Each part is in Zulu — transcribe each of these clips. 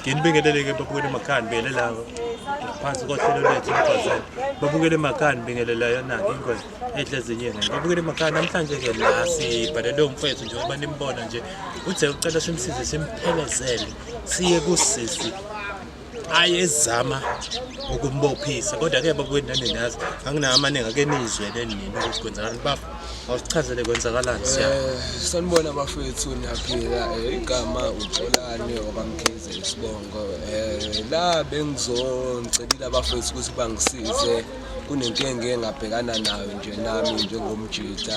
nginibingelele-ke babukele emakhaya nibingelelayo ngaphansi kohlelo lethu umchazelo babukele emakhaya nibingelelayo na ingwe ehlezi inyenge babukele emakhaya namhlanje-ke la sibhalele umfethu njengoba nimbona nje uthe ucela simsize simphelezele siye kusisi ayezama ukumbophisa kodwa-ke babukeli nanenazi anginawo amaningi ake nizwele nini ukuthi kwenzakalani bafo awusichazele kwenzakalani sanibona bafethu niyaphila igama uXolani wakwamkhize isibongo la bengizocelile abafethu ukuthi bangisize kunenkinga engabhekana nayo nje nami njengomjita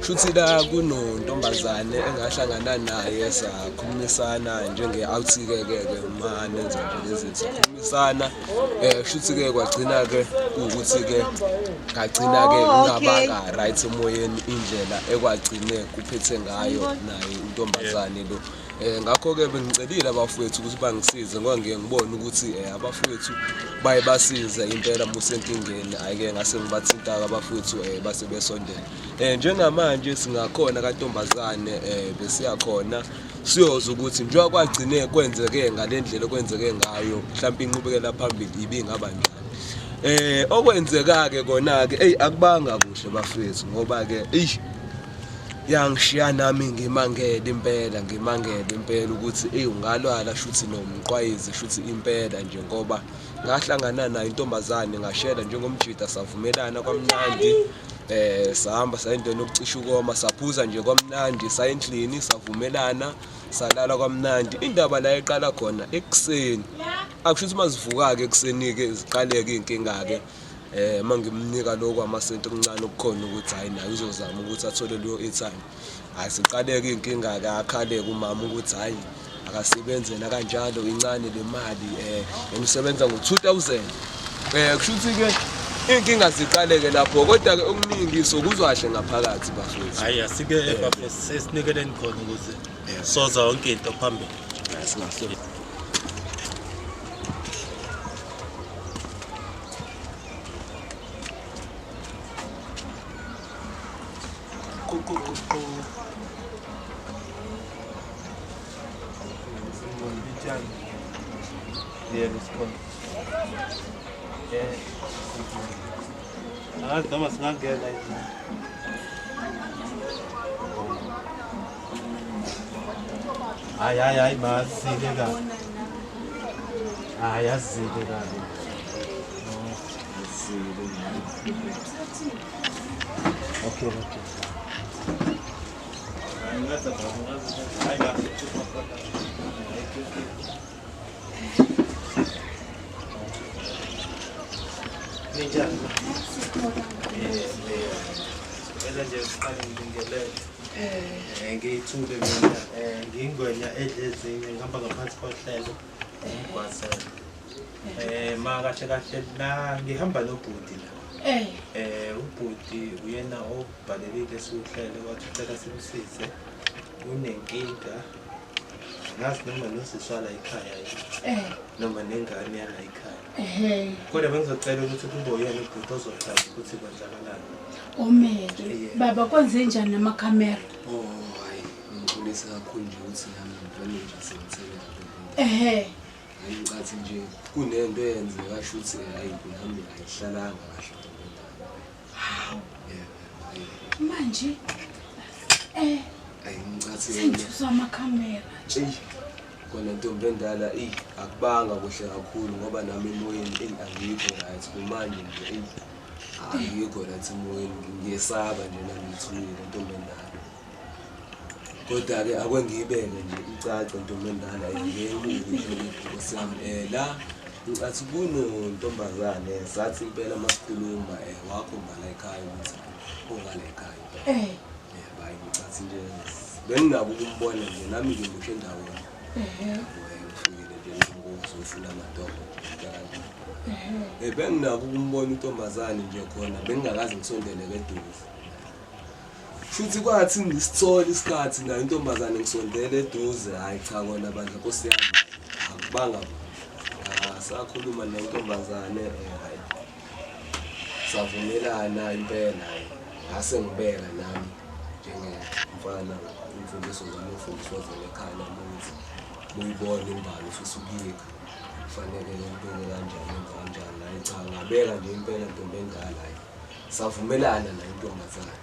shuthi la kunontombazane engahlangana naye sakhulumisana njenge-outsike-ke uma nenza nje lezi sakhulumisana shuthi-ke kwagcina-ke ukuthi-ke ngagcina-ke ngingabanga right emoyeni indlela ekwagcine kuphethe ngayo naye intombazane lo ngakho-ke bengicelile abafowethu ukuthi bangisize ngoba ngike ngibone ukuthi abafowethu baye basize impela musenkingeni hhayi-ke ngase ngibathinta-ke abafowethu base besondela njengamanje singakhona kantombazane besiyakhona siyoza ukuthi njengoba kwagcine kwenzeke ngale ndlela okwenzeke ngayo mhlawumpe inqubekela phambili ibingaba njani okwenzeka-ke kona-ke akubanga kuhle bafethu ngoba-ke yangishiya nami ngimangele impela ukuthi ungalwala shuthi nomqwayizi shuthi impela nje ngoba ngahlangana nayo intombazane ngashela njengomjida savumelana kwamnandi sahamba sayindona ukucisha ukoma saphuza nje kwamnandi sayendlini savumelana salala kwamnandi indaba la eqala khona ekuseni akusho ukuthi mazivuka-ke ekuseni-ke ziqaleke iy'nkinga-ke mangimnika lokho amasenti okuncane okukhona ukuthi hayi naye uzozama ukuthi athole leyo airtime hayi siqaleke iy'nkinga-ke akhaleke umama ukuthi hhayi akasebenzela kanjalo incane le mali usebenza ngo-2000 kusho ukuthi-ke iy'nkinga ziqaleke lapho kodwa-ke okuningi sokuzwa kahle ngaphakathi bafethu hhayi asike bafethu sesinikeleni khona ukuze soza yonke into phambili angazi noma singangena hayi masile kabi hayi azile kabi okay ninjani nje siqale ngibingelele ngiyithule mina ngingwenya edlezinye ngihamba ngaphansi kohlelo ngigwasela makahle kahle la ngihamba nobhuti la ubhuti uyena obhalelile siuhlele wathi ucela simsize unenkinga ngazi noma nosiswala ekhaya noma nengane yala ekhaya kodwa bengizocela ukuthi kube uyena ubhuti ozohlaza ukuthi kwenzakalani omele baba kwenze njani namakhamera hayi ngixolisa kakhulu nje ukuthi nami ngivele nje sengithele hayi ngicathi nje kunento eyenzeka shuthi hayi nami ayihlalanga kahle manje hayi ngicathi sengizuza amakhamera kona ntombi endala akubanga kuhle kakhulu ngoba nami emoyeni angikho right kumanje nje angikho right emoyeni ngiyesaba nje nami ngithulile ntombi endala kodwa-ke akwengiyibeke nje icace ntombi endala ngiyekuyosami la ngicathi kunontombazane sathi impela masikhuluma wakhomba la ekhaya ukuthi ongala ekhaya bayi ngicathi nje benginako ukumbona nje nami ngimusho endaweni ufikile nje ngokuzofuna amadogo benginako ukumbona intombazane nje khona bengingakazi ngisondele eduze futhi kwathi ngisithola isikhathi nayo intombazane ngisondele eduze hayi cha kona bandla Nkosi yami akubanga sakhuluma nentombazane hayi savumelana impela ngase ngibeka nami njengemfana imfundiso zami ufundiswa zona ekhaya namuthi uyibona imbali futhi ukuyika kufanele ngibeke kanjani hayi cha ngabeka nje impela ntombi endala hayi savumelana nayo intombazane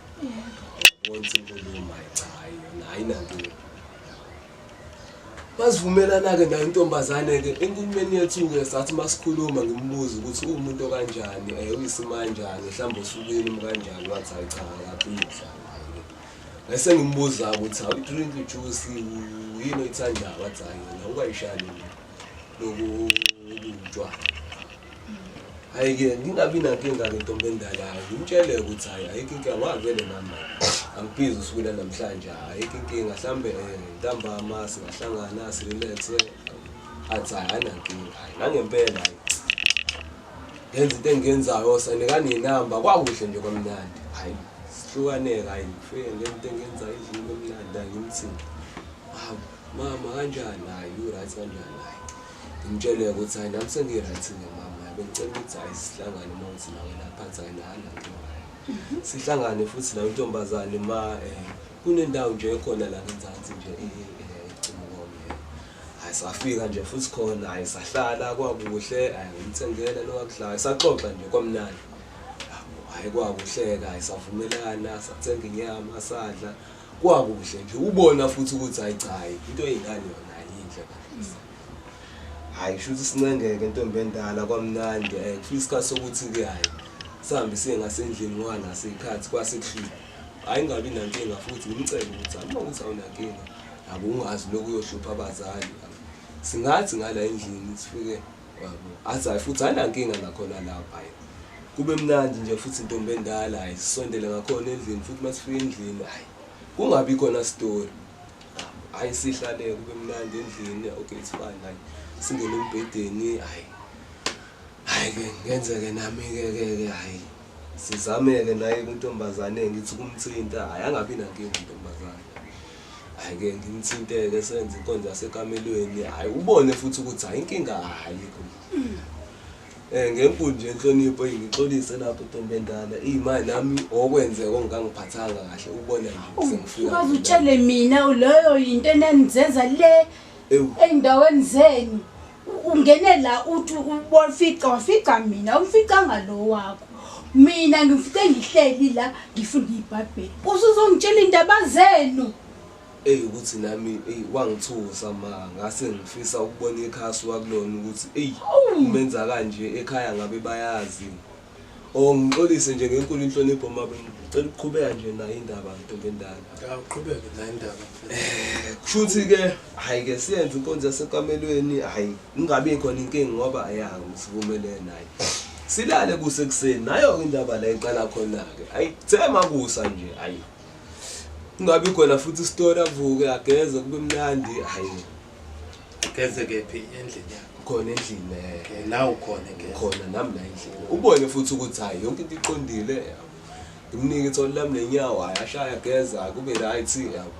wonke inkulumo hayi cha hayi yona ayinankinga basivumelana-ke nayo intombazane-ke enkulumeni yethu-ke sathi masikhuluma ngimbuza ukuthi uwumuntu kanjani uyisimo kanjani mhlawumbe usukeni kanjani wathi hayi cha akaqinisa bese ngimbuza ukuthi awudrink ijuice yini oyithandayo wathi hayi yona ukayishali lokutshwa hayi-ke ngingabi nankinga-ke ntombi endalayo ngimtshele ukuthi hayi ayikho inkinga wavele nami angibhizi usukela namhlanje ayikho inkinga mhlambe ntambama singahlangana sirelaxe athi hayi ayinankinga hayi nangempela hayi ngenza into engiyenzayo sanikane inamba kwakuhle nje kwamnandi hayi sihlukaneka hayi ngifike ngento engenza endlini emnandi ngimthini mama kanjani hayi u-right kanjani hayi ngimtshele ukuthi hayi nami sengi-right-ke mama bengicela ukuthi hayi sihlangane uma ukuthi nawe laphathi hayi nalankinga sihlangane futhi nayo intombazane ma kunendawo nje ekhona la ngenzansi nje icimukome hayi safika nje futhi khona hayi sahlala kwakuhle hayi ngimthengela lokudlayo saxoxa nje kwamnandi hayi kwakuhleka hayi savumelana sathenga inyama sadla kwakuhle nje ubona futhi ukuthi hayi cha into eyingane yona ayinhle kahle hayi shuthi sincengeke intombi endala kwamnandi kufika isikhathi sokuthi ke hayi sihambe siye ngasendlini ngoba nasikhathi kwasekuhlupha hayi ngabi nankinga futhi ngimcela ukuthi uma ukuthi awunankinga yabo ungazi lokhu uyohlupha abazali singathi ngala endlini sifike yabo athi hayi futhi ayinankinga nakhona lapha hayi kube mnandi nje futhi intombi endala hayi sisondele ngakhona endlini futhi masifika endlini hayi kungabi khona story hayi sihlale kube mnandi endlini okay it's fine hayi singene embhedeni hayi-ke ngenzeke nami-ke hayi sizameke naye kuntombazane ngithi kumthinta hayi angabi nankinga intombazane hayi-ke ngimthinte-ke senze inkonzo yasekamelweni hayi ubone futhi ukuthi hayi inkinga ayikho ngenkulu nje inhlonipho ngixolise lapho intombi endala iy'mali nami okwenzeka ongangiphathanga kahle ubona nje sengifika ukaze utshele mina leyo yinto enanizenza le ey'ndaweni zenu ungene la uthi wafica mina umficanga lo wakho mina ngifike ngihleli la ngifunda iBhayibheli usuzongitshela indaba zenu ukuthi nami wangithusa ma ngase ngifisa ukubona ikhasi wakulona ukuthi umenza kanje ekhaya ngabe bayazi ngixolise nje ngenkulu inhlonipho mabe ngicela ukuqhubeka nje nayo indaba ntombi endala uqhubeke nayo indaba kushuthi-ke hayi-ke siyenze inkonzo yasekamelweni hayi ingabi khona inkinga ngoba ayanga sivumelene naye silale kusekuseni nayo-ke indaba la iqala khona-ke hayi thema kusa nje hayi kungabi khona futhi isitori avuke ageze kube mnandi hayi geze kephi endlini yakho khona endlini la ukhona khona nami la endlini ubone futhi ukuthi hayi yonke into iqondile ngimnike ithole lami lenyawo hayi ashaya geza kube right yabo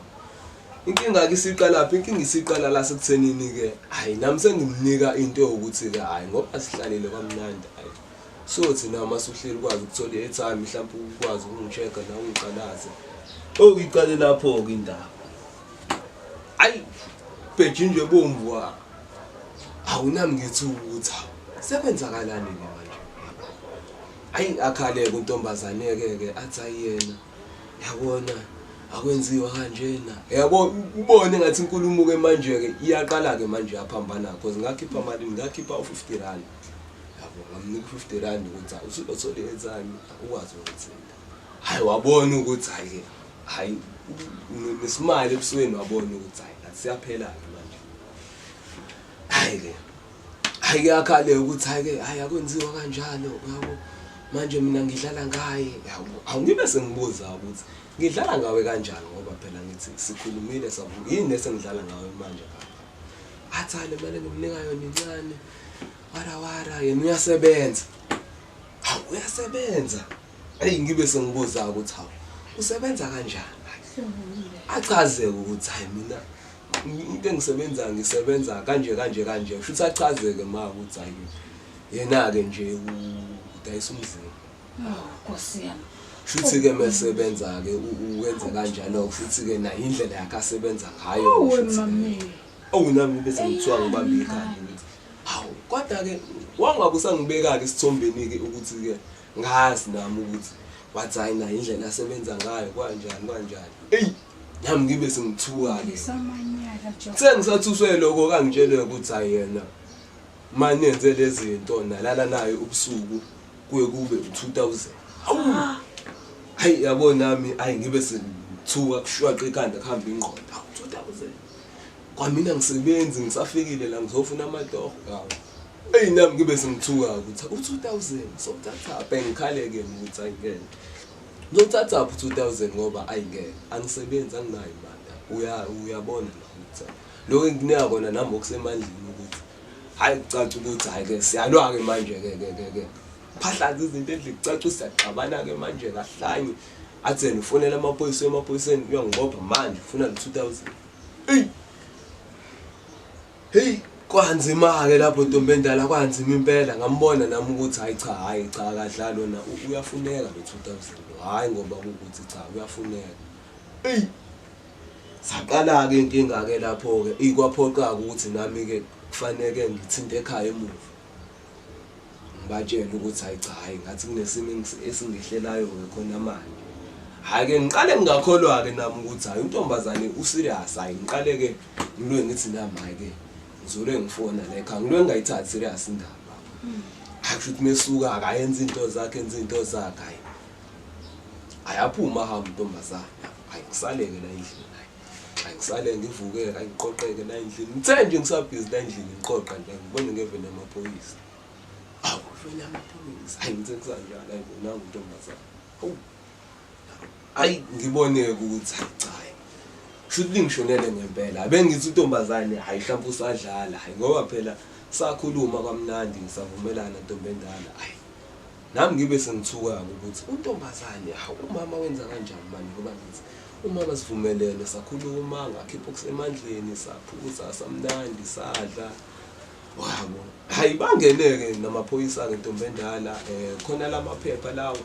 inkinga-ke isiqalaphi inkinga isiqala la sekuthenini-ke hayi nami sengimnika into yokuthi-ke hayi ngoba sihlalile kwamnandi hayi so thina masuhleli ukwazi ukuthola i-airtime mhlawumbe ukwazi ukungi-check-a nawe ungiqalaze uyiqale lapho-ke indaba hayi bheji nje bomvu awunami ngithi ukuthi sekwenzakalani-ke manje hayi akhale-ke untombazane-ke athi ayiyena yabona akwenziwa kanjena yabo ubone ngathi inkulumo-ke manje-ke iyaqala-ke manje yaphambana because ngakhipha malini ngakhipha u-50 rand yabo ngamnika u-50 rand ukuthi usuzothola i-airtime ukwazi ukuthinta hayi wabona ukuthi hayi-ke hayi nesimali ebusweni wabona ukuthi hayi nathi siyaphela-ke manje hayi-ke akhale ukuthi hayi-ke hayi akwenziwa kanjalo yabo manje mina ngidlala ngaye yabo awungibe sengibuza ukuthi ngidlala ngawe kanjani ngoba phela ngithi sikhulumile savuka yini esengidlala ngawe manje athale manje ngimnika yona incane wara yena uyasebenza uyasebenza ngibe sengibuza ukuthi hawu usebenza kanjani achaze ukuthi hayi mina into ngisebenza kanje futhi achazeke ma ukuthi hayi yena-ke nje udayisa umzimba Nkosi yami futhi-ke mesebenza-ke uwenze kanjalo futhi-ke nayo indlela yakhe asebenza ngayo mami awunami bese ngithiwa ngibambe ikhanda ukuthi hawu kodwa-ke wangabe usangibeka-ke esithombeni-ke ukuthi-ke ngazi nami ukuthi wathi hayi nayo indlela asebenza ngayo kanjani eyi nami ngibe sengithuka-ke sengisathuswe lokho kangitshele ukuthi hayi yena manje yenze lezi zinto nalala nayo ubusuku kuye kube 2000 hawu hayi yabo nami hayi ngibe sengithuka kushwaqa ikhanda kuhamba ingqondo 2000 kwamina ngisebenzi ngisafikile la ngizofuna amatoho hawu eyi nami ngibe sengithuka ukuthi u2000 sokuthatha bengikhaleke ukuthi ayingeke ngizothatha 2000 ngoba ayingeke angisebenzi anginayo imali uyabona ukuthi lokho enginika kona nami okusemandleni ukuthi hayi kucaca ukuthi hayi ke siyalwa ke manje ke phahlaza izinto endlini kucaca siyaxabana ke manje kahlanye athi ufonela emaphoyiseni uyangibopha manje ufuna le 2000 hey kwanzima ke lapho Ntombi Endala kwanzima impela ngambona nami ukuthi hayi cha kahle lona uyafuneka le 2000 hayi ngoba ukuthi cha uyafuneka saqala ke inkinga ke lapho ke ikwaphoqa ukuthi nami ke kufanele ngithinte ekhaya emuva ngibatshela ukuthi hayi ngathi kunesimo esingihlelayo khona manje hayi ke ngiqale ngakholwa ke nami ukuthi hayi untombazane userious hayi ngiqale ke ngilwe ngithi nami hayi ke ngizole ngifona la ekhaya ngilwe ngayithathi serious indaba hayi futhi mesuka akayenza into zakhe enza into zakhe ayaphuma hamba untombazane hayi kusaleke la endlini hayi ngisale ngivuke hayi ngiqoqeke la endlini ngithe nje ngisabhizi la endlini ngiqoqa nje ngibone ngevene amaphoyisa awu vele amaphoyisa hayi ngithe kusanjalo hayi nangu untombazane hawu hayi ngibone ukuthi cha futhi ngishonele ngempela abengithi untombazane hayi mhlawumbe usadlala hayi ngoba phela sakhuluma kwamnandi ngisavumelana Ntombi Endala hayi nami ngibe sengithuka ukuthi untombazane hawu umama wenza kanjani manje ngoba ngithi umama sivumelene sakhuluma ngakhipha okusemandleni saphuza samnandi sadla wabo hayi bangeneke namaphoyisa ke Ntombi Endala khona lamaphepha lawo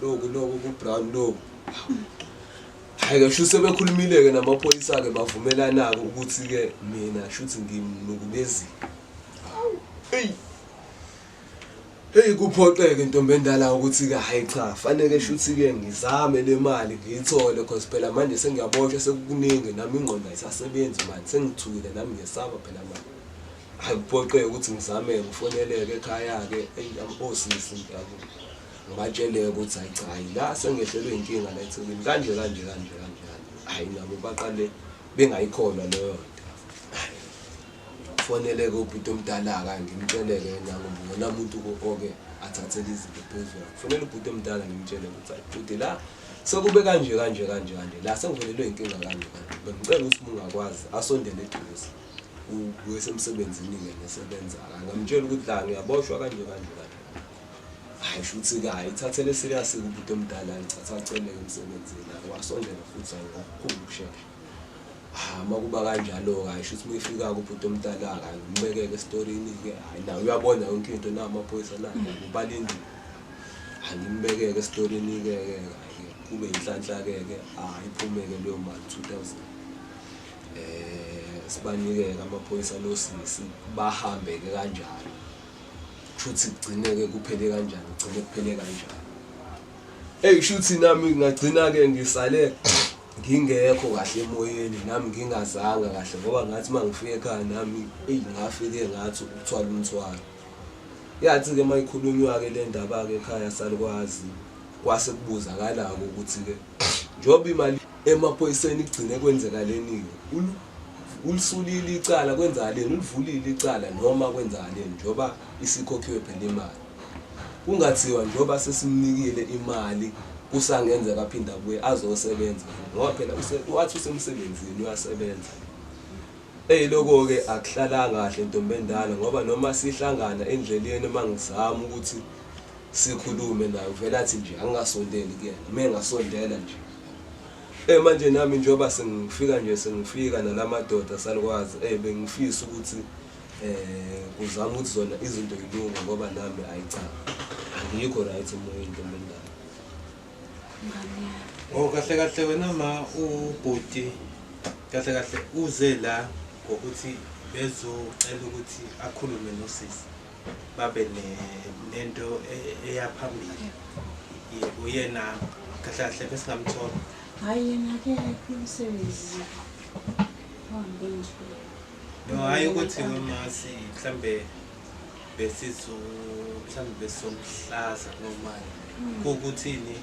lokhu ku brown lokhu hayi ke shuse bekhulumile ke namaphoyisa ke bavumelana ukuthi ke mina shuthi ngimnukubezile hey kuphoqeke Ntombi Endala ukuthi ke hayi cha fanele shuthi ke ngizame le mali ngiyithole because phela manje sengiyaboshwa sekukuningi nami ingqondo ayisasebenzi manje sengithukile nami ngiyasaba phela manje hayi kuphoqeke ukuthi ngizame ngifoneleke ekhaya ke osisi ngibatshele ukuthi hayi cha la sengehlelwe inkinga la eThekwini kanje hayi nabo baqale bengayikholwa leyo nto fonele ke ubhuti omdala ka ngimtsheleke nami ngona umuntu oke athathele izinto phezulu fonele ubhuti omdala ngimtshele ukuthi hayi bhuti la sekube kanje la sengivelelwe inkinga kanje bengicela ukuthi ungakwazi asondele eduze uyesemsebenzini ke nesebenza ngamtshela ukuthi la ngiyaboshwa kanje hayi shuthi ke ayithathele serious ubhuti omdala ngicatha acele emsebenzini wasondela futhi ngokukhulu ukushesha makuba kanjalo hayi shuthi mefika kubhuti omdala ka ngibekeke estoryini ke hayi nawe uyabona yonke into namaphoyisa la ubalindi angimbekeke estoryini ke kube inhlanhla ke hayi iphumeke leyo mali 2000 sibanike amaphoyisa losisi bahambe ke kanjalo futhi kugcineke kuphele kanjani kuphele kanjani shuthi nami ngagcina ke ngisale ngingekho kahle emoyeni nami ngingazanga kahle ngoba ngathi mangifike ekhaya nami ngafike ngathi ukuthwala umthwalo yathi ke mayikhulunywa ke le ndaba ke ekhaya salikwazi kwase kubuzakala ukuthi ke njoba imali emaphoyiseni igcine kwenzekaleni ulisulile icala kwenzakaleni ulivulile icala noma kwenzakaleni njoba isikhokhiwe phela imali kungathiwa njoba sesimnikile imali kusangenzeka aphinda kuye azosebenza ngoba phela wathi usemsebenzini uyasebenza lokho ke akuhlalanga kahle Ntombi Endala ngoba noma sihlangana endleleni mangizama ukuthi sikhulume naye uvela athi nje angasondeli kuyena mengasondela nje manje nami njoba sengifika nalamadoda salikwazi bengifisa ukuthi kuzama ukuthi zona izinto yilunga ngoba nami ayicha angikho right emoyeni Ntombi Endala kahle wena ma ubhuti kahle uze la ngokuthi bezocela ukuthi akhulume nosisi babe nento eyaphambili yebo yena kahle kahle besingamthola hayi yena ke umsebenzi hambe nje no hayi ukuthi wemasi mhlambe mhlambe besomhlaza noma ukuthini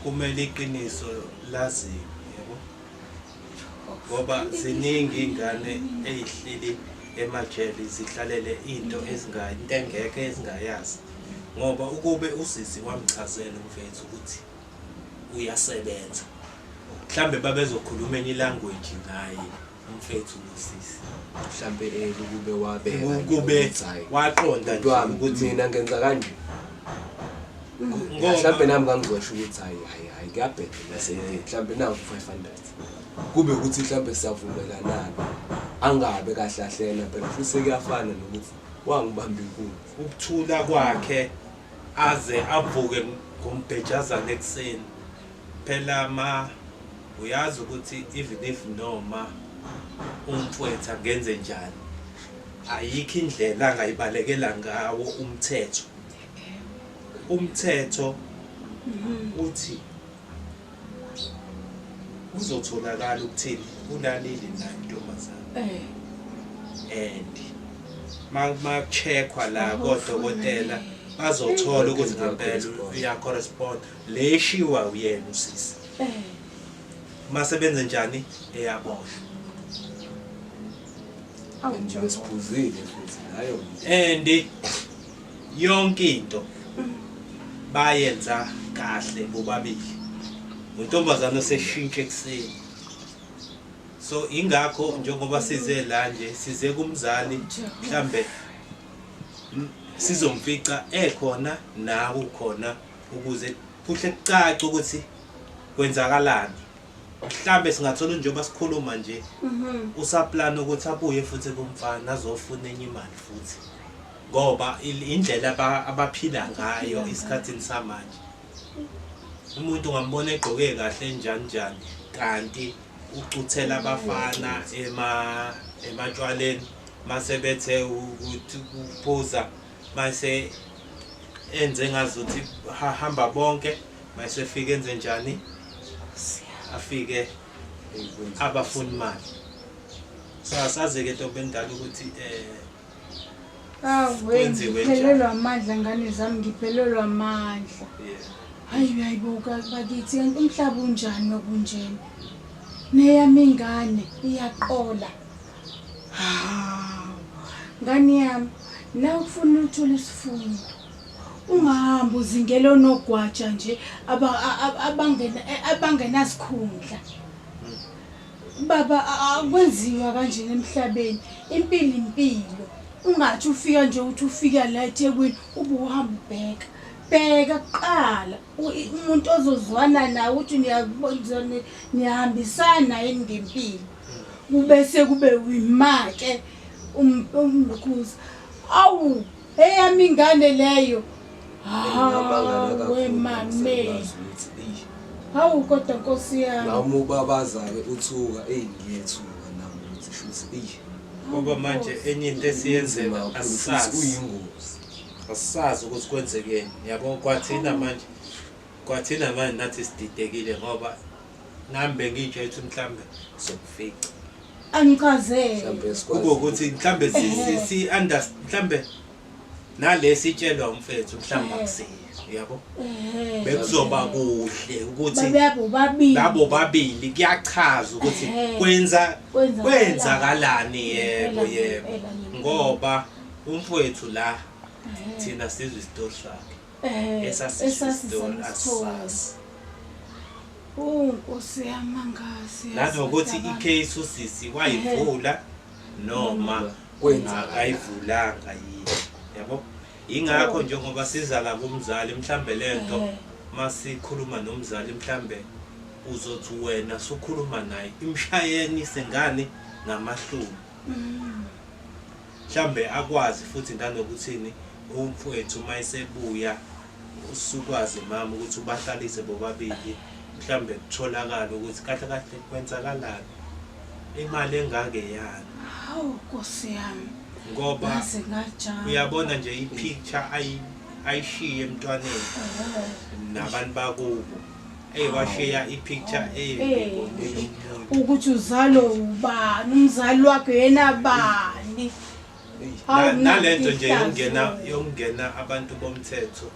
kumele iqiniso laziwe yebo ngoba ziningi ingane ezihleli emajele zihlalele into engeke ezingayazi ngoba ukube usisi wamchazela umfethu ukuthi uyasebenza mhlambe babezokhuluma enye language naye umfethu nosisi mhlambe ukube wabeka ukube waqonda nje ukuthi mina ngenza kanje mhlambe nami ngangizosho ukuthi hayi kuyabheda bese mhlambe nangu 500 kube ukuthi mhlambe siyavumelana angabe kahle ahlela phela futhi kuyafana nokuthi wangibamba inkulu ukuthula kwakhe aze avuke ngombhejazana ekseni phela uyazi ukuthi even if noma umfowethu angenze njani ayikho indlela angayibalekela ngawo umthetho uthi uzotholakala ukuthini ulalile nayo intombazana and ma-checkwa la kodokotela bazothola ukuthi ngempela uya-correspond leshiwa uyena usisi masebenze njani eyaboshwa nje besiphuzile futhi nayo and yonke into bayenza kahle bobabili untombazana seshintshe ekseni so ingakho njengoba size la nje size kumzali mhlambe sizomfica ekhona nawe ukhona ukuze kuhle kucace ukuthi kwenzakalani mhlambe singathola njengoba sikhuluma nje usaplan ukuthi abuye futhi kumfana azofuna enye imali futhi ngoba indlela abaphila ngayo isikhathini samanje umuntu ngambona egqoke kahle njani kanti ucuthela abafana ematshwaleni mase bethe ukuthi uphuza mase enze ngazuthi hamba bonke mase fike enze njani afike abafuna imali so asaze ke ntombi endala ukuthi ngiphelelwa amandla ngane zami ngiphelelwa amandla hayibuka bakithi kanti umhlaba unjani nokunjena neyami ingane iyaqola ngani yami la ufuna ukuthola isifundo ungahamba uzingela onogwaja nje abangenasikhundla baba akwenziwa kanje emhlabeni impilo ungathi ufika nje uthi ufika la eThekwini ubuhamba bheka kuqala umuntu ozozwana nawe uthi niyabonzana niyahambisana yini ngempilo ubese kube uyimake umkhuzi awu eyami ingane leyo wemame hawu kodwa Nkosi yami nami ubabaza ke uthuka ngiyethuka nami ukuthi shuthi ngoba manje enye into esiyenzela asazi uyingozi asazi ukuthi kwenzekeni yabo kwathina manje nathi sididekile ngoba nami bengijayethe mhlambe sokufica angichazele kube ukuthi mhlambe mhlambe nalesi itshelwa umfethu mhlambe akusiyo yabo bekuzoba kuhle ukuthi labo babili kuyachaza ukuthi kwenzakalani yebo ngoba umfowethu la thina sizwe isitori sakhe esasisitori asazi Nkosi yami angazi nanokuthi icase usisi wayivula noma akayivulanga yini yabo ingakho njengoba siza la kumzali mhlambe lento masikhuluma nomzali mhlambe uzothi wena sokhuluma naye imshayeni sengane ngamahlumi mhlambe akwazi futhi nanokuthini umfowethu mayisebuya usukwazi mama ukuthi ubahlalise bobabili mhlambe kutholakala ukuthi kahle kwenzakalani imali engake yana hawu Nkosi yami ngoba ngaze ngajama uyabona nje i-picture ayishiye emntwaneni nabantu bakubo washiya i-picture eyimbi ukuthi uzalo ubani umzali wakhe yena bani nalento nje yongena abantu bomthetho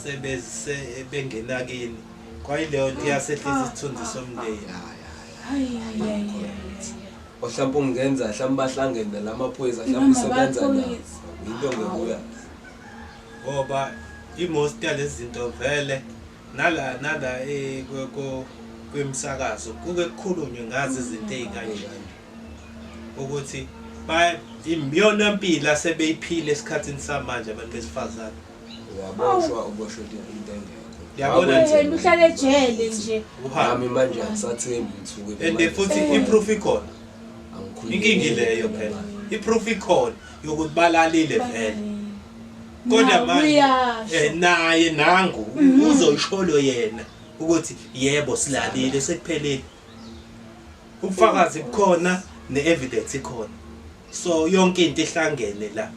sebese bengenakini kwayileyo nto yasehlisa isithunzi somndeni mhlawumbe ungenza mhlawumbe bahlangene lamaphoyisa mhlawumbe usebenza nawo into ngekuya ngoba i-most yalezi zinto vele nala kwemsakazo kuke kukhulunywe ngazo izinto ey'kanjani ukuthi iyona mpilo sebeyiphile esikhathini samanje abantu besifazane uyaboshwa uboshwe into engekho yabona nje uhlala ejele nje nami manje angisathembi ngithuke and futhi i-proof ikhona inkinga ileyo phela i-proof ikhona yokuthi balalile vele kodwa manje naye nangu uzoyisholo yena ukuthi yebo silalile sekuphelile ubufakazi bukhona ne-evidence ikhona so yonke into ihlangene la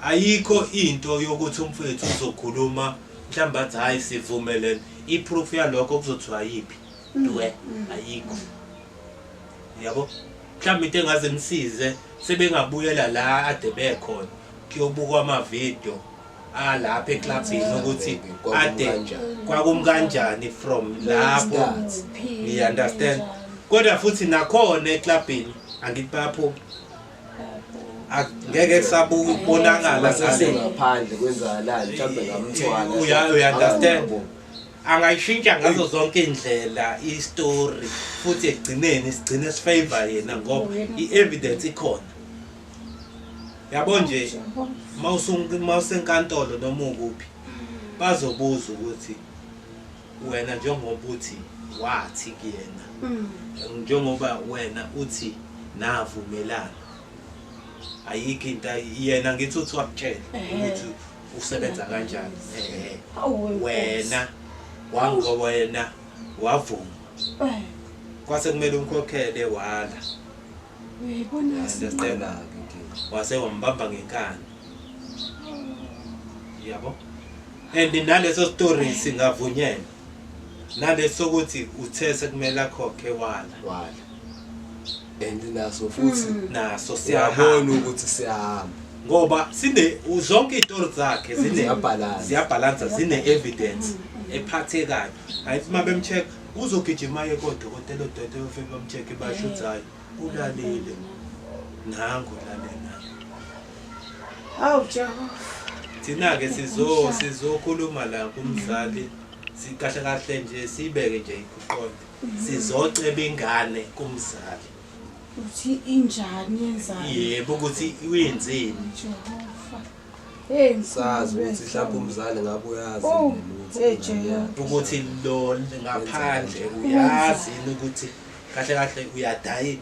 ayikho into yokuthi umfethu uzokhuluma mhlawumbe athi hayi sivumelene i-proof yalokho kuzothiwa yiphi dwe ayikho yabo mhlawumbe into engaze msize sebengabuyela la ade bekhona kuyobukwa ama-video alapha eklabhini ukuthi ade kwakumkanjani from lapho ngi-understand kodwa futhi nakhona eklabhini angithi bayaphuma ngeke kusabonakala sasengaphandle kwenzakalani mhlawumbe ngamthwala uya-understand angayishintsha ngazo zonke indlela i-story futhi ekugcineni sigcine sifavor yena ngoba i-evidence ikhona yabo nje mawusenkantolo noma ukuphi bazobuza ukuthi wena njengoba uthi wathi kuyena njengoba wena uthi navumelana ayikho into yena ngithi uthi wakutshela ukuthi usebenza kanjani wena wena wavuma kwase kumele umkhokhele wala uyayibona wase wambamba ngenkani yabo and naleso story singavunyelwa naleso ukuthi uthe sekumele akhokhe wala and naso futhi naso siyabona ukuthi siyahamba ngoba sine zonke izitori zakhe ziyabalansa zine evidence ephathekayo ayithi mabemcheck uzogijima ye kodokotela udokotela bamcheck basho ukuthi hayi ulalile nangu lalela hawu Jehova thina ke sizokhuluma la kumzali sikahle kahle nje sibeke nje ikuqonde sizoceba ingane kumzali uthi injani yenzani yebo ukuthi uyenzeni Jehova sazi ukuthi mhlawumbe umzali ngabe uyazi ukuthi lo ngaphandle uyazi ukuthi kahle kahle uyadayi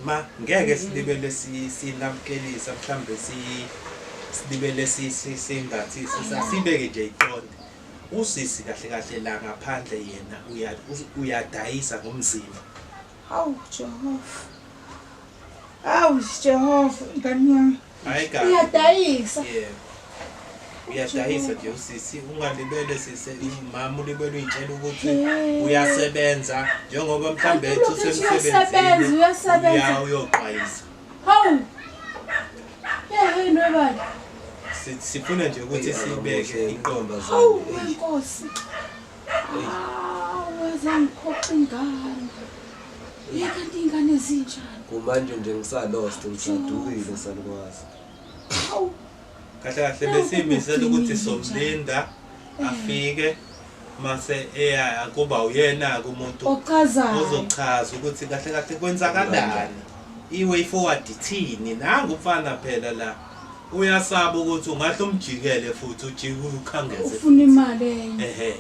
ma ngeke silibele sinamkelisa mhlambe silibele singathi sasibeke nje iqonde usisi kahle kahle la ngaphandle yena uyadayisa ngomzimba hawu Jehova ngani yami uyadayisa uyadayisa nje usisi ungalibele sise mama ulibele uyitshela ukuthi uyasebenza njengoba mhlambe ethi usemsebenzini uyayoqhayisa hawu nobani sifuna nje ukuthi sibeke iqomba hawu Nkosi wazangikhokha ingane kanti ingane ezinjani kumanje nje ngisalost ngisadukile salikwazi hawu kahle kahle besimisela ukuthi somlinda afike mase kuba uyena kumuntu ozochaza ukuthi kahle kahle kwenzakalani iway forward ithini nangu umfana phela la uyasaba ukuthi ungahle umjikele futhi ujike ukhangeze ufuna imali enye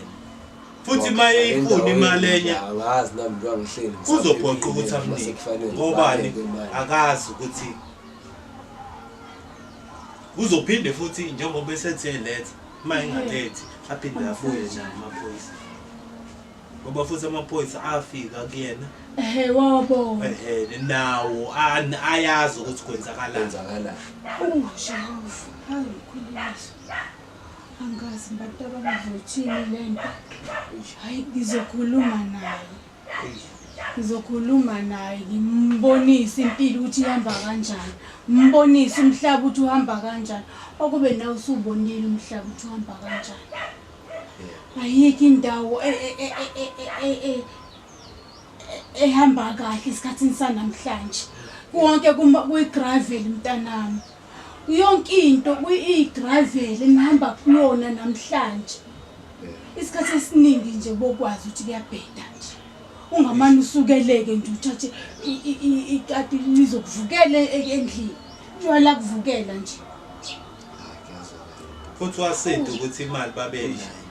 futhi maye ifuna imali enye angazi nami njengoba ngihleli uzophoqa ukuthi amnike ngobani akazi ukuthi uzophinde futhi njengoba esethi letha uma engalethi aphinde abuye namaphoyisa ngoba futhi amaphoyisa afika kuyena wabona nawo ayazi ukuthi kwenzakalani. Jehova hayi khulisa angazi abantu abangazothini lento hayi ngizokhuluma naye ngimbonise impilo ukuthi ihamba kanjani mbonise umhlaba ukuthi uhamba kanjani okube nawe usubonile umhlaba ukuthi uhamba kanjani ayikho indawo ehamba kahle isikhatsini sanamhlanje konke kuyi-gravel mntanami yonke into kuyi-gravel enihamba kuyona namhlanje isikhathi esiningi nje bokwazi ukuthi kuyabheda nje ungamane usukeleke nje uthathe ikati lizokuvukela endlini jwala kuvukela nje futhi wasinde ukuthi imali babenayo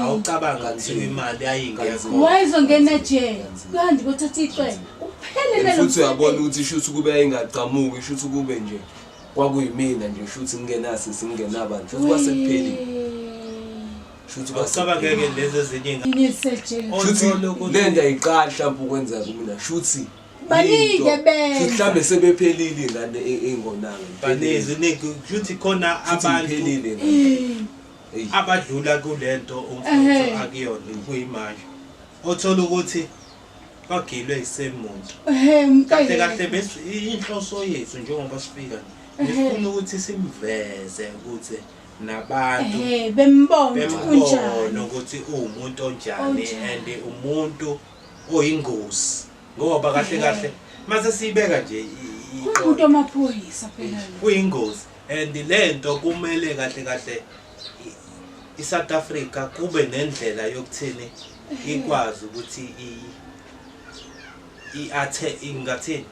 awucabanga ukuthi imali ayingekho wayizongena ejele kanti kothatha icele uphele futhi uyabona ukuthi shuthi kube ingaqhamuki shuthi kube nje kwakuyimina nje shuthi ngingenasi singenabantu futhi kwasekuphelile shuthi kwasabangeke lezi ezinye shuthi lenda iqala mhlawumbe ukwenza kumina shuthi banike be shuthi mhlawumbe sebephelile ingane engonanga banezi niki shuthi khona abantu abadlula kulento umfutho akuyona kuyimanje othola ukuthi bagilwe isemuntu kahle bese inhloso yethu njengoba sifika ngifuna ukuthi simveze ukuthi nabantu bembona ukuthi umuntu onjani and umuntu oyingozi ngoba kahle mase sibeka nje umuntu amaphoyisa phela uyingozi and lento kumele kahle iSouth Africa kube nendlela yokuthini ikwazi ukuthi ingathini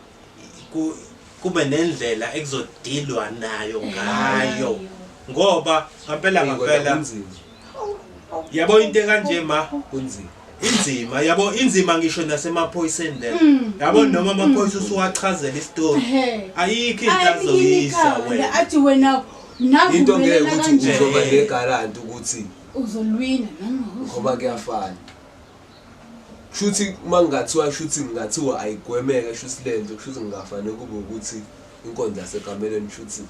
kube nendlela ekuzodilwa nayo ngayo ngoba ngempela yabo into kanje ma inzima yabo inzima ngisho nasemaphoyiseni le yabo noma amaphoyisa usuwachazela istory ayikho into azoyisa wena athi wena into ngeke ukuthi uzoba legaranti ukuthi uzolwina noma ngoba kuyafana shuthi mangathiwa shuthi ngathiwa ayigwemeka shuthi lento shuthi ngingafane kube ukuthi inkonzo yasekameleni shuthi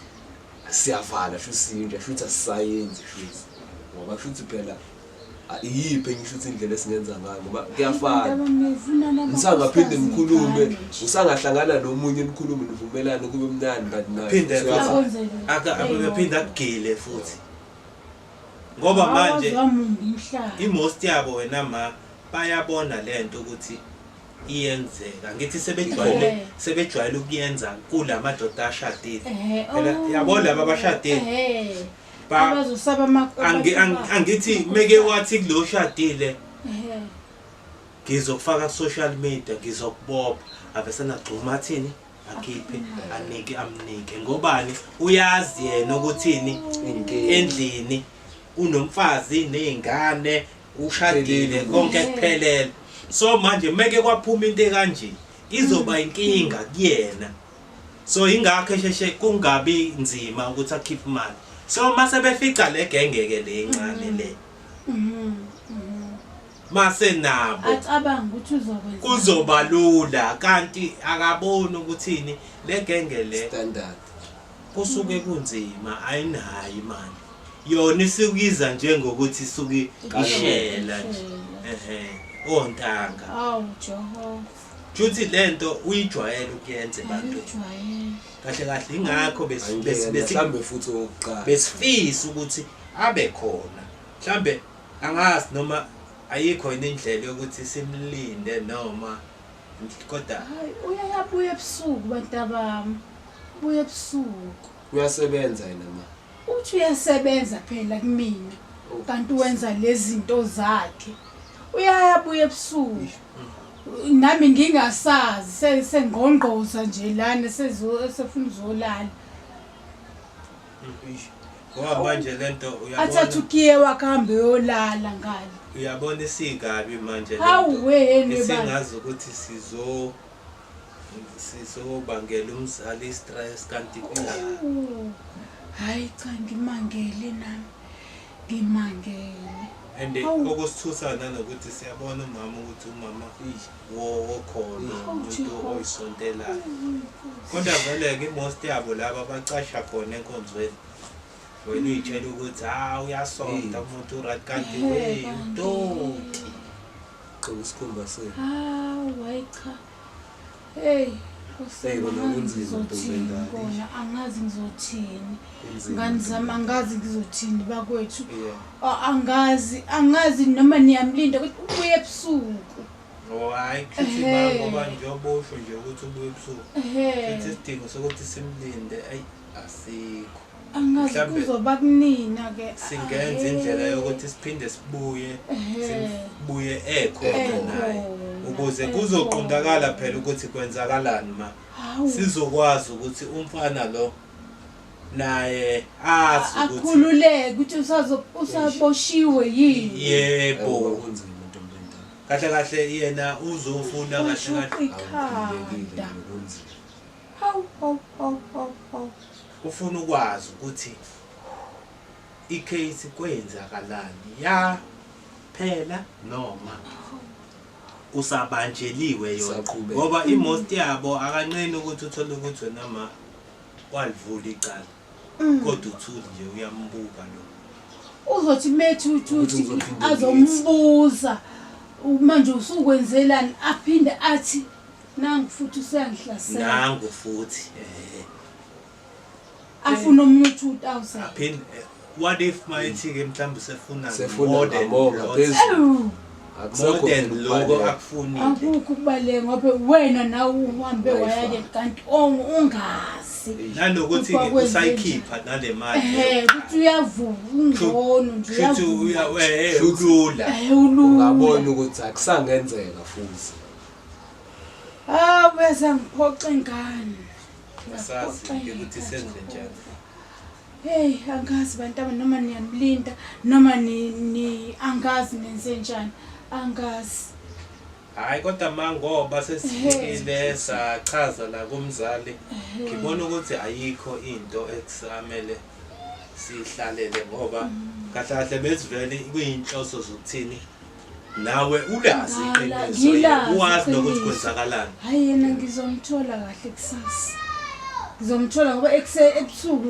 siyavala shuthi sinje shuthi asisayenzi shuthi ngoba shuthi phela iyiphi ngishuthi indlela esingenza ngayo ngoba kuyafana ngisangaphinde nikhulume usangahlangana nomunye nikhulume nivumelane kube mnandi kanti naye phinde akugile futhi ngoba manje imost yabo wena ma bayabona lento ukuthi iyenzeka ngithi sebejwayele ukuyenza kulamadoda ashadile phela yabo laba abashadile abazosaba angithi meke wathi kulo shadile ngizokufaka ku social media ngizokubopha avesana gxuma athini akhiphe anike amnike ngobani uyazi yena ukuthini endlini unomfazi nezingane ushadile konke kuphelele so manje meke kwaphuma into kanje izoba inkinga kuyena so ingakho sheshe kungabi nzima ukuthi akhiphe imali so mase befica le gengeke le incane le mase nabo acabanga ukuthi uzokwenza kuzoba lula kanti akaboni ukuthini le genge le standard kusuke kunzima ayinayo imali yona isikuyiza njengokuthi isuke ishela nje ontanga awu Jehova futhi lento uyijwayele ukuyenza abantu kahle ingakho mhlambe futhi oqala besifisa ukuthi abe khona mhlambe angazi noma ayikho indlela yokuthi simlinde noma kodwa hayi uyabuya ebusuku bantabami ubuya ebusuku uyasebenza yena ma uthi uyasebenza phela kumina kanti wenza lezi zinto zakhe uyabuya ebusuku nami ngingasazi sengqongqoza nje lana sefuna uzolala ngoba manje lento uyabona athatha ukiye wakhambe yolala ngale uyabona isikabi manje lento awuweni singazi ukuthi sizobangela umzali stress kanti hayi cha ngimangele nami ngimangele and okusithusa nanokuthi siyabona umama ukuthi umama wokhona umuntu oyisontelayo kodwa vele ke most yabo laba bacasha khona enkonzweni wena uyitshela ukuthi uyasonta umuntu right kanti uyintombi isikhumba se wayicha hey angazi ngizothini nganizama angazi ngizothini bakwethu angazi noma niyamlinda ukuthi ubuye ebusuku hayi kuthi ngoba njobosho nje ukuthi ubuye ebusuku futhi isidingo sokuthi simlinde asikho angazi kuzoba kunina ke singenza indlela yokuthi siphinde sibuye ekhona naye ukuze kuzoqondakala phela ukuthi kwenzakalani ma sizokwazi ukuthi umfana lo naye azi ukuthi akhululeke ukuthi usaboshiwe yini yebo kahle kahle yena uzofuna kahle ufuna ukwazi ukuthi icase kwenzakalani phela noma usabanjeliwe yona ngoba imost yabo akanqeni ukuthi uthole ukuthi wena ma walivula icala kodwa uthuli nje uyambuka lo uzothi methu uthi azombuza manje usukwenzelani aphinde athi nangu futhi usiyangihlasela nangu futhi afuna umuntu 2000 aphinde what if mayithi ke mhlawumbe sefuna more than logo akufuni akukho kubaleka ngoba wena nawe uhambe wayake kanti ungazi nanokuthi usayikhipha nale mali ukuthi uyavuka ungcono nje uyavuka ungabona ukuthi akusangenzeka futhi bese ngiphoqa ingane asazi ukuthi senze njani hey angazi bantaba noma niyamlinda noma ni angazi nenze njani angazi hayi kodwa mangoba sesifikile sachaza la kumzali ngibona ukuthi ayikho into ekusamele sihlalele ngoba kahle kahle bezivele kuyinhloso zokuthini nawe ulazi iqiniso uwazi nokuthi kwenzakalani hayi yena ngizomthola kahle kusasa ngizomthola ngoba ebusuku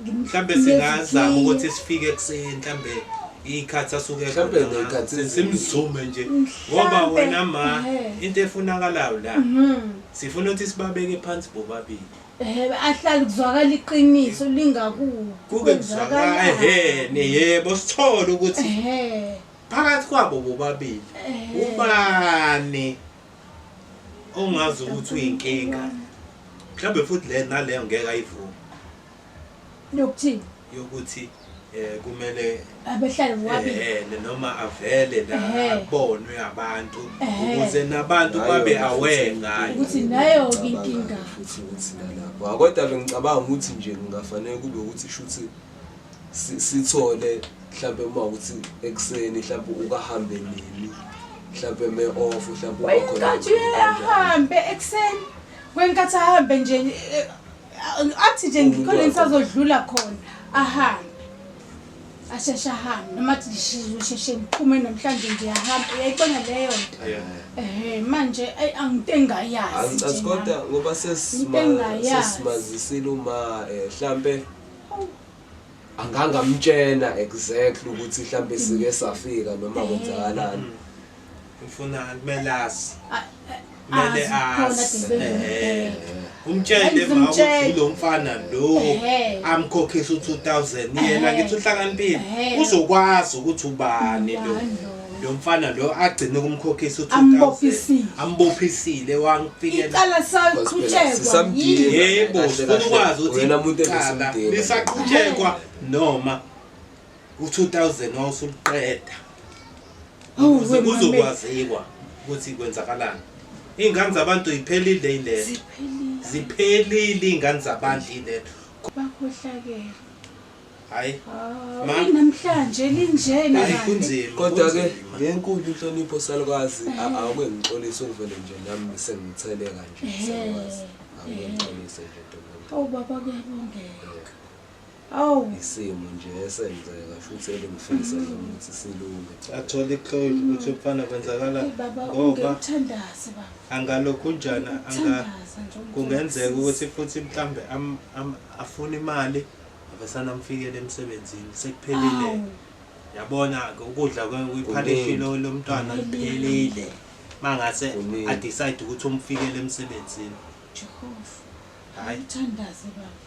mhlambe singazama ukuthi sifike ekseni mhlambe ikhathi asuke khona simzume nje ngoba wena ma into efunakalayo la sifuna ukuthi sibabeke phansi bobabili ahlali kuzwakala iqiniso lingakuwo kuke kuzwakala yebo sithola ukuthi phakathi kwabo bobabili ubani ongazi ukuthi uyinkinga mhlambe futhi le naleyo ngeke ayivume yokuthi kumele abehlali bobabili noma avele la bonwe abantu ukuze nabantu babe aware ngayo ukuthi nayo inkinga futhi ukuthi nalapho kodwa bengicabanga ukuthi nje kungafanele kube ukuthi shuthi sithole mhlambe uma ukuthi ekseni mhlambe ukahambe nini mhlambe me off mhlambe ukhona ahambe ekseni kwenkathi ahambe nje athi nje ngikhona nisazodlula khona ahambe ashesha hambe noma athi sheshe ngiphume namhlanje ngiyahamba uyayibona leyo nto manje angitengayazi asikodwa ngoba sesimazisile uma mhlambe angangamtshena exactly ukuthi mhlambe sike safika noma kwenzakalani ufuna kumelazi mele umtshele mawuthi lo mfana lo amkhokhisa u2000 yena ngithi uhlakaniphile uzokwazi ukuthi ubani lo mfana lo agcine kumkhokhisa u2000 ambophisile wangifikela icala saqhutshekwa yebo ufuna ukwazi ukuthi wena umuntu lisaqhutshekwa noma u2000 wawusuliqeda uzokwaziwa ukuthi kwenzakalani ingane zabantu iphelile ile ziphelile ingane zabantu ile bakhohlakele hayi namhlanje linjena hayi kunzima kodwa ke ngenkulu inhlonipho salukwazi awuke ngixolise ukuvele nje nami sengithele kanje salukwazi awuke ngixolise nje ntombi baba kuyabongeka Awu. isimo nje esenzeka futhi elingifisa ukuthi silunge. Athole iclosure ukuthi umfana kwenzakala Baba ngoba ungithandaze baba. angalokhu njana Thandaza nje. kungenzeka ukuthi futhi mhlambe afuna imali abesanamfikele emsebenzini sekuphelile. Yabona ukudla kwephalishi lo mntwana liphelile. Mangase decide ukuthi umfikele emsebenzini. Jehova. Hayi Thandaze baba.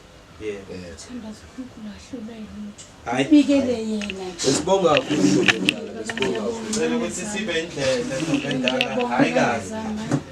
Thandaze uNkulunkulu ahlule lutho. Hayi. Bikele yena. Sibonga kakhulu nje. Sibonga kakhulu. Ngicela ukuthi sibe indlela ngendaba. Hayi kahle.